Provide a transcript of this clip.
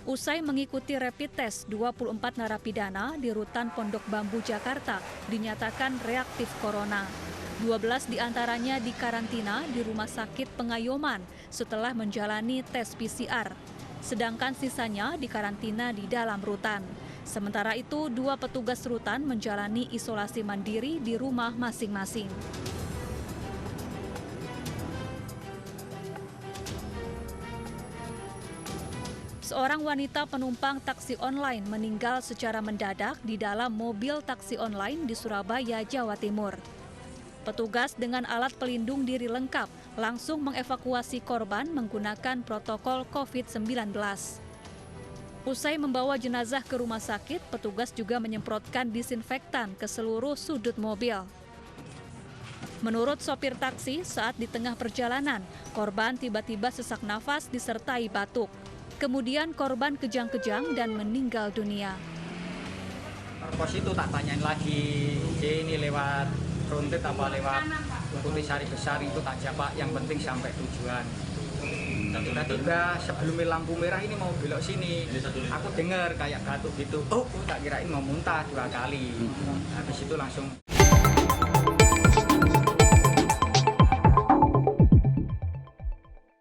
Usai mengikuti rapid test, 24 narapidana di Rutan Pondok Bambu, Jakarta dinyatakan reaktif corona. 12 diantaranya dikarantina di Rumah Sakit Pengayoman setelah menjalani tes PCR. Sedangkan sisanya dikarantina di dalam rutan. Sementara itu, 2 petugas rutan menjalani isolasi mandiri di rumah masing-masing. Seorang wanita penumpang taksi online meninggal secara mendadak di dalam mobil taksi online di Surabaya, Jawa Timur. Petugas dengan alat pelindung diri lengkap langsung mengevakuasi korban menggunakan protokol COVID-19. Usai membawa jenazah ke rumah sakit, petugas juga menyemprotkan disinfektan ke seluruh sudut mobil. Menurut sopir taksi, saat di tengah perjalanan, korban tiba-tiba sesak nafas disertai batuk. Kemudian korban kejang-kejang dan meninggal dunia. Pos itu tak tanyain lagi, ini lewat frontit apa lewat Putih Besar itu tak jawab, yang penting sampai tujuan. Tiba-tiba sebelum lampu merah ini mau belok sini, aku dengar kayak batuk gitu. Oh, tak kirain mau muntah 2 kali. Habis itu langsung